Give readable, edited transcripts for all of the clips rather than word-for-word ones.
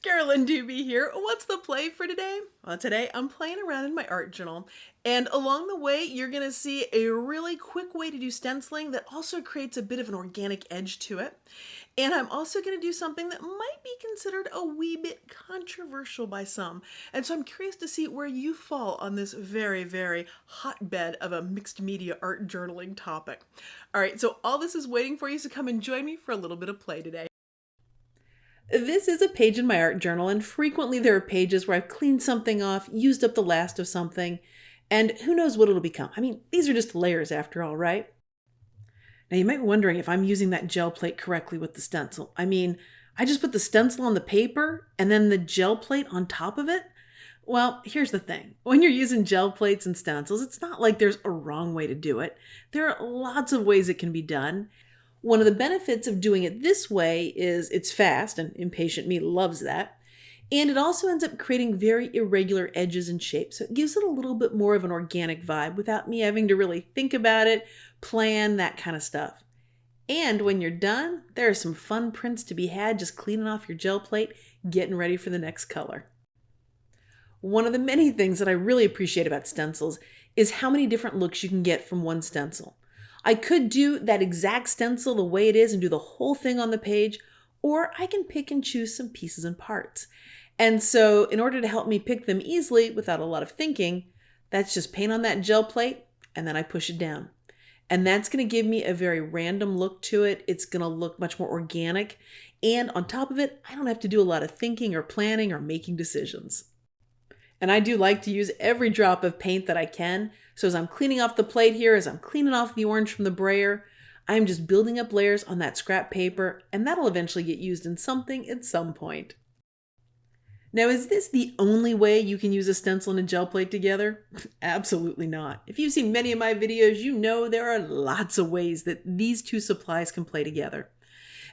Carolyn Dube here. What's the play for today? Well, today I'm playing around in my art journal, and along the way, you're going to see a really quick way to do stenciling that also creates a bit of an organic edge to it. And I'm also going to do something that might be considered a wee bit controversial by some. And so I'm curious to see where you fall on this very, very hotbed of a mixed media art journaling topic. All right, so all this is waiting for you, so come and join me for a little bit of play today. This is a page in my art journal, and frequently there are pages where I've cleaned something off, used up the last of something, and who knows what it'll become. I mean, these are just layers after all, right? Now you might be wondering if I'm using that gel plate correctly with the stencil. I mean, I just put the stencil on the paper and then the gel plate on top of it. Well, here's the thing. When you're using gel plates and stencils, it's not like there's a wrong way to do it. There are lots of ways it can be done. One of the benefits of doing it this way is it's fast, and impatient me loves that. And it also ends up creating very irregular edges and shapes. So it gives it a little bit more of an organic vibe without me having to really think about it, plan, that kind of stuff. And when you're done, there are some fun prints to be had just cleaning off your gel plate, getting ready for the next color. One of the many things that I really appreciate about stencils is how many different looks you can get from one stencil. I could do that exact stencil the way it is and do the whole thing on the page, or I can pick and choose some pieces and parts. And so in order to help me pick them easily without a lot of thinking, that's just paint on that gel plate and then I push it down. And that's going to give me a very random look to it. It's going to look much more organic. And on top of it, I don't have to do a lot of thinking or planning or making decisions. And I do like to use every drop of paint that I can. So as I'm cleaning off the plate here, as I'm cleaning off the orange from the brayer, I'm just building up layers on that scrap paper, and that'll eventually get used in something at some point. Now, is this the only way you can use a stencil and a gel plate together? Absolutely not. If you've seen many of my videos, you know there are lots of ways that these two supplies can play together.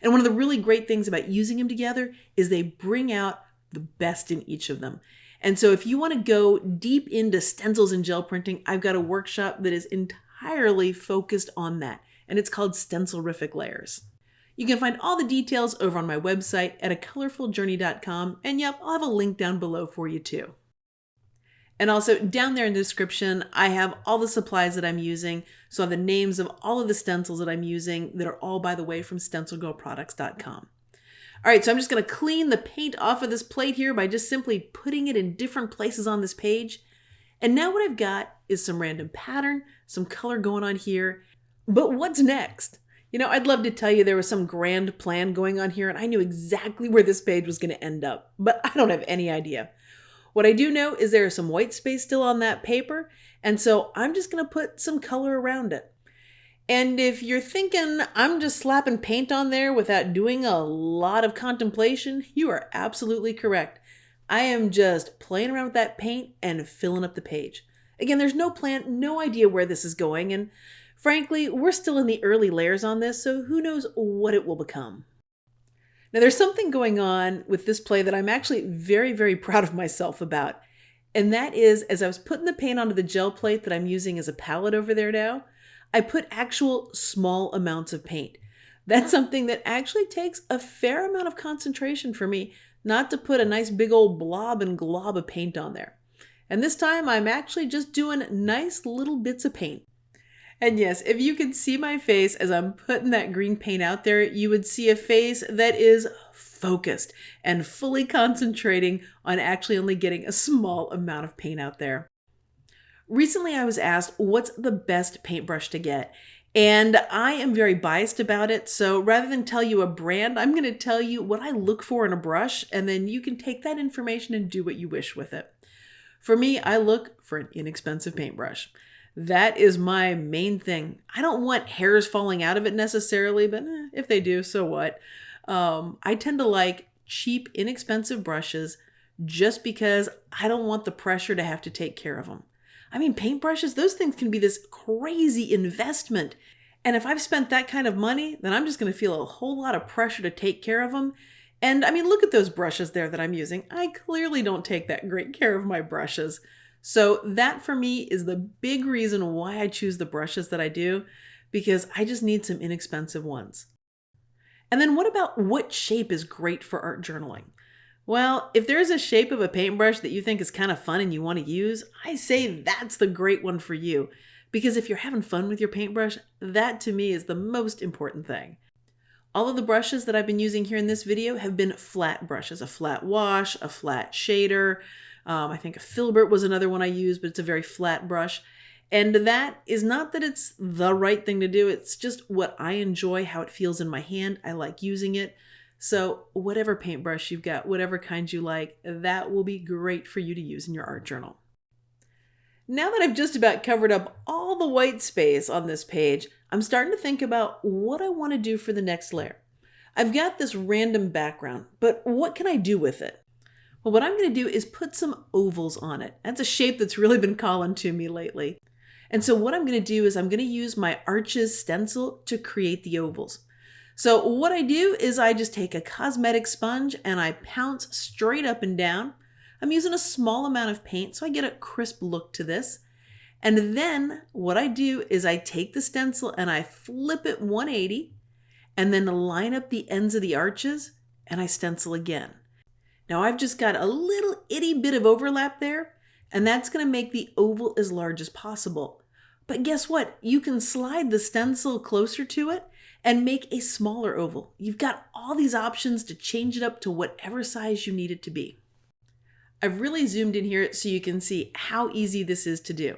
And one of the really great things about using them together is they bring out the best in each of them. And so if you want to go deep into stencils and gel printing, I've got a workshop that is entirely focused on that, and it's called Stencilrific Layers. You can find all the details over on my website at acolorfuljourney.com, and yep, I'll have a link down below for you too. And also down there in the description, I have all the supplies that I'm using, so I have the names of all of the stencils that I'm using that are all, by the way, from StencilGirlProducts.com. All right, so I'm just going to clean the paint off of this plate here by just simply putting it in different places on this page. And now what I've got is some random pattern, some color going on here. But what's next? You know, I'd love to tell you there was some grand plan going on here and I knew exactly where this page was going to end up, but I don't have any idea. What I do know is there is some white space still on that paper, and so I'm just going to put some color around it. And if you're thinking I'm just slapping paint on there without doing a lot of contemplation, you are absolutely correct. I am just playing around with that paint and filling up the page. Again, there's no plan, no idea where this is going, and frankly, we're still in the early layers on this, so who knows what it will become. Now, there's something going on with this play that I'm actually very, very proud of myself about, and that is, as I was putting the paint onto the gel plate that I'm using as a palette over there now, I put actual small amounts of paint. That's something that actually takes a fair amount of concentration for me not to put a nice big old blob and glob of paint on there. And this time I'm actually just doing nice little bits of paint. And yes, if you could see my face as I'm putting that green paint out there, you would see a face that is focused and fully concentrating on actually only getting a small amount of paint out there. Recently, I was asked what's the best paintbrush to get, and I am very biased about it. So rather than tell you a brand, I'm going to tell you what I look for in a brush, and then you can take that information and do what you wish with it. For me, I look for an inexpensive paintbrush. That is my main thing. I don't want hairs falling out of it necessarily, but if they do, so what? I tend to like cheap, inexpensive brushes just because I don't want the pressure to have to take care of them. I mean, paintbrushes, those things can be this crazy investment. And if I've spent that kind of money, then I'm just going to feel a whole lot of pressure to take care of them. And I mean, look at those brushes there that I'm using. I clearly don't take that great care of my brushes. So that for me is the big reason why I choose the brushes that I do, because I just need some inexpensive ones. And then what about what shape is great for art journaling? Well, if there's a shape of a paintbrush that you think is kind of fun and you want to use, I say that's the great one for you. Because if you're having fun with your paintbrush, that to me is the most important thing. All of the brushes that I've been using here in this video have been flat brushes, a flat wash, a flat shader. I think a filbert was another one I used, but it's a very flat brush. And that is not that it's the right thing to do. It's just what I enjoy, how it feels in my hand. I like using it. So whatever paintbrush you've got, whatever kind you like, that will be great for you to use in your art journal. Now that I've just about covered up all the white space on this page, I'm starting to think about what I want to do for the next layer. I've got this random background, but what can I do with it? Well, what I'm going to do is put some ovals on it. That's a shape that's really been calling to me lately. And so what I'm going to do is I'm going to use my Matisse Stencil to create the ovals. So what I do is I just take a cosmetic sponge and I pounce straight up and down. I'm using a small amount of paint so I get a crisp look to this. And then what I do is I take the stencil and I flip it 180 and then line up the ends of the arches and I stencil again. Now I've just got a little itty bit of overlap there, and that's going to make the oval as large as possible. But guess what? You can slide the stencil closer to it and make a smaller oval. You've got all these options to change it up to whatever size you need it to be. I've really zoomed in here so you can see how easy this is to do.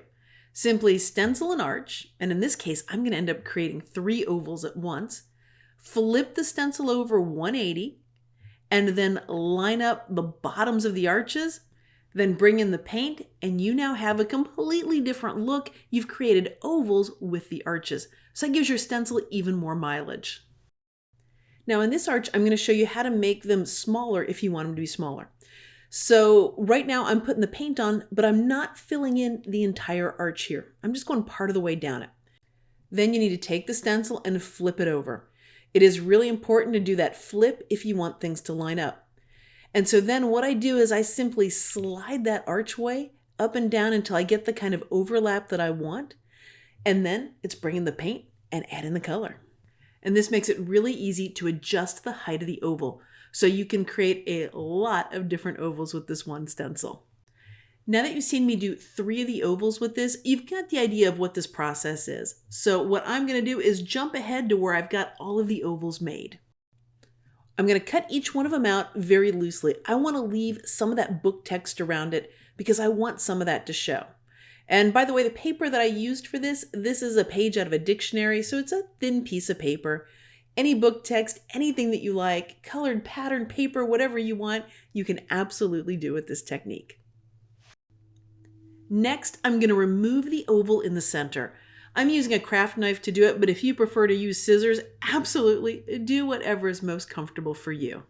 Simply stencil an arch, and in this case, I'm going to end up creating 3 ovals at once. Flip the stencil over 180, and then line up the bottoms of the arches. Then bring in the paint, and you now have a completely different look. You've created ovals with the arches. So that gives your stencil even more mileage. Now in this arch, I'm going to show you how to make them smaller if you want them to be smaller. So right now I'm putting the paint on, but I'm not filling in the entire arch here. I'm just going part of the way down it. Then you need to take the stencil and flip it over. It is really important to do that flip if you want things to line up. And so then what I do is I simply slide that archway up and down until I get the kind of overlap that I want. And then it's bring in the paint and add in the color. And this makes it really easy to adjust the height of the oval. So you can create a lot of different ovals with this one stencil. Now that you've seen me do 3 of the ovals with this, you've got the idea of what this process is. So what I'm going to do is jump ahead to where I've got all of the ovals made. I'm going to cut each one of them out very loosely. I want to leave some of that book text around it because I want some of that to show. And by the way, the paper that I used for this is a page out of a dictionary, so it's a thin piece of paper. Any book text, anything that you like, colored pattern paper, whatever you want, you can absolutely do with this technique. Next, I'm going to remove the oval in the center. I'm using a craft knife to do it, but if you prefer to use scissors, absolutely do whatever is most comfortable for you.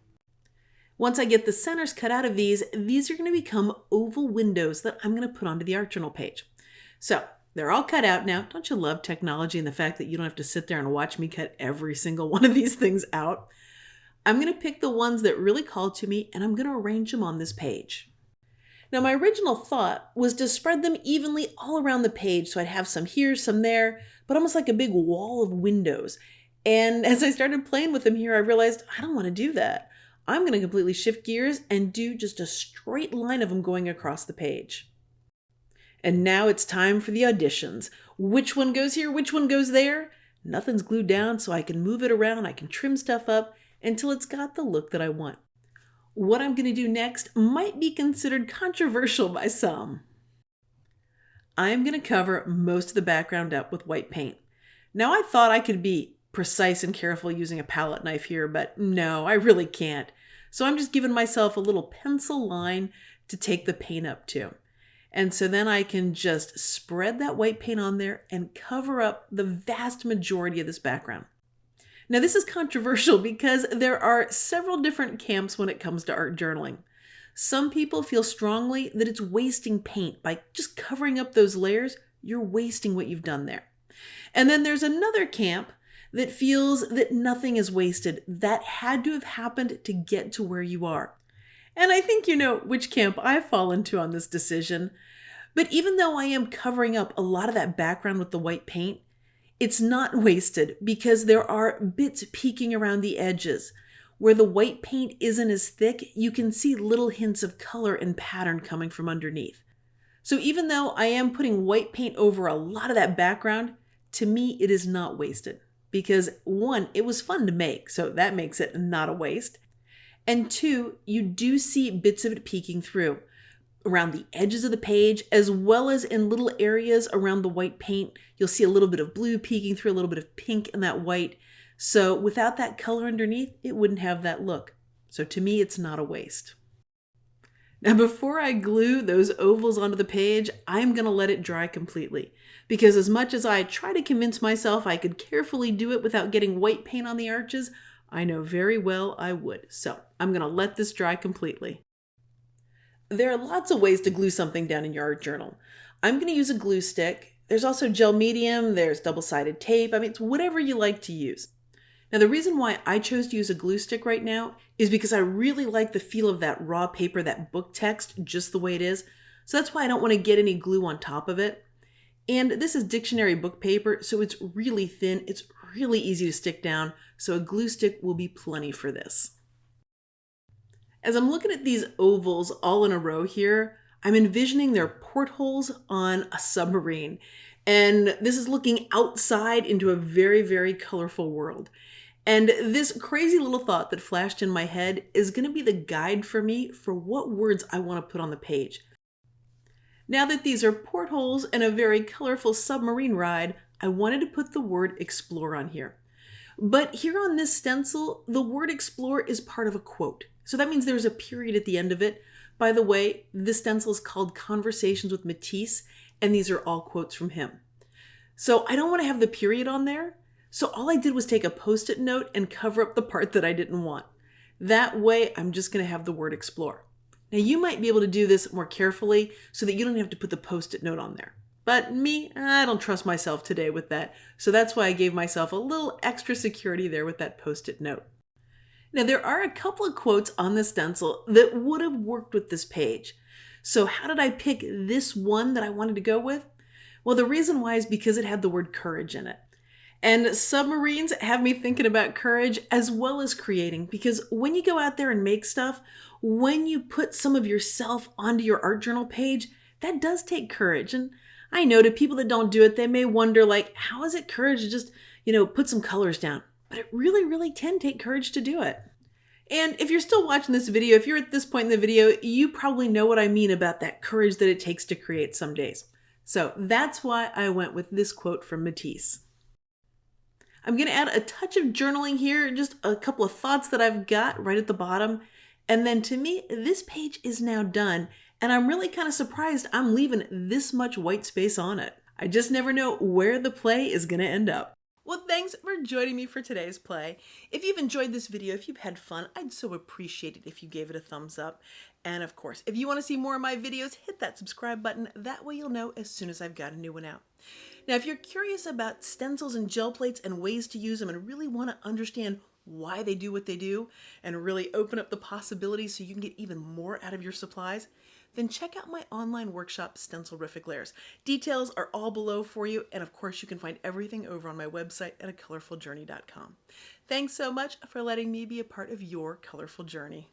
Once I get the centers cut out of these are going to become oval windows that I'm going to put onto the art journal page. So they're all cut out now. Don't you love technology and the fact that you don't have to sit there and watch me cut every single one of these things out? I'm going to pick the ones that really call to me and I'm going to arrange them on this page. Now, my original thought was to spread them evenly all around the page, so I'd have some here, some there, but almost like a big wall of windows. And as I started playing with them here, I realized I don't want to do that. I'm going to completely shift gears and do just a straight line of them going across the page. And now it's time for the auditions. Which one goes here? Which one goes there? Nothing's glued down, so I can move it around. I can trim stuff up until it's got the look that I want. What I'm going to do next might be considered controversial by some. I'm going to cover most of the background up with white paint. Now I thought I could be precise and careful using a palette knife here, but no, I really can't. So I'm just giving myself a little pencil line to take the paint up to. And so then I can just spread that white paint on there and cover up the vast majority of this background. Now this is controversial because there are several different camps when it comes to art journaling. Some people feel strongly that it's wasting paint. By just covering up those layers, you're wasting what you've done there. And then there's another camp that feels that nothing is wasted. That had to have happened to get to where you are. And I think you know which camp I fall into on this decision. But even though I am covering up a lot of that background with the white paint, it's not wasted because there are bits peeking around the edges. Where the white paint isn't as thick, you can see little hints of color and pattern coming from underneath. So even though I am putting white paint over a lot of that background, to me it is not wasted. Because one, it was fun to make, so that makes it not a waste. And two, you do see bits of it peeking through around the edges of the page, as well as in little areas around the white paint. You'll see a little bit of blue peeking through, a little bit of pink in that white. So without that color underneath, it wouldn't have that look. So to me, it's not a waste. Now, before I glue those ovals onto the page, I'm going to let it dry completely. Because as much as I try to convince myself I could carefully do it without getting white paint on the arches, I know very well I would. So I'm going to let this dry completely. There are lots of ways to glue something down in your art journal. I'm going to use a glue stick. There's also gel medium, there's double-sided tape. I mean, it's whatever you like to use. Now, the reason why I chose to use a glue stick right now is because I really like the feel of that raw paper, that book text, just the way it is. So that's why I don't want to get any glue on top of it. And this is dictionary book paper, so it's really thin. It's really easy to stick down, so a glue stick will be plenty for this. As I'm looking at these ovals all in a row here, I'm envisioning their portholes on a submarine. And this is looking outside into a very, very colorful world. And this crazy little thought that flashed in my head is going to be the guide for me for what words I want to put on the page. Now that these are portholes and a very colorful submarine ride, I wanted to put the word explore on here. But here on this stencil, the word explore is part of a quote. So that means there's a period at the end of it. By the way, this stencil is called Conversations with Matisse, and these are all quotes from him. So I don't want to have the period on there. So all I did was take a Post-it note and cover up the part that I didn't want. That way, I'm just going to have the word explore. Now you might be able to do this more carefully so that you don't have to put the Post-it note on there. But me, I don't trust myself today with that. So that's why I gave myself a little extra security there with that Post-it note. Now there are a couple of quotes on the stencil that would have worked with this page. So how did I pick this one that I wanted to go with? Well, the reason why is because it had the word courage in it. And submarines have me thinking about courage as well as creating, because when you go out there and make stuff, when you put some of yourself onto your art journal page, that does take courage. And I know to people that don't do it, they may wonder, like, how is it courage to just, put some colors down? But it really, really can take courage to do it. And if you're still watching this video, if you're at this point in the video, you probably know what I mean about that courage that it takes to create some days. So that's why I went with this quote from Matisse. I'm going to add a touch of journaling here, just a couple of thoughts that I've got right at the bottom. And then to me, this page is now done. And I'm really kind of surprised I'm leaving this much white space on it. I just never know where the play is going to end up. Well, thanks for joining me for today's play. If you've enjoyed this video, if you've had fun, I'd so appreciate it if you gave it a thumbs up. And of course, if you want to see more of my videos, hit that subscribe button. That way you'll know as soon as I've got a new one out. Now, if you're curious about stencils and gel plates and ways to use them and really want to understand why they do what they do and really open up the possibilities so you can get even more out of your supplies, then check out my online workshop, Stencilrific Layers. Details are all below for you, and of course you can find everything over on my website at acolorfuljourney.com. Thanks so much for letting me be a part of your colorful journey.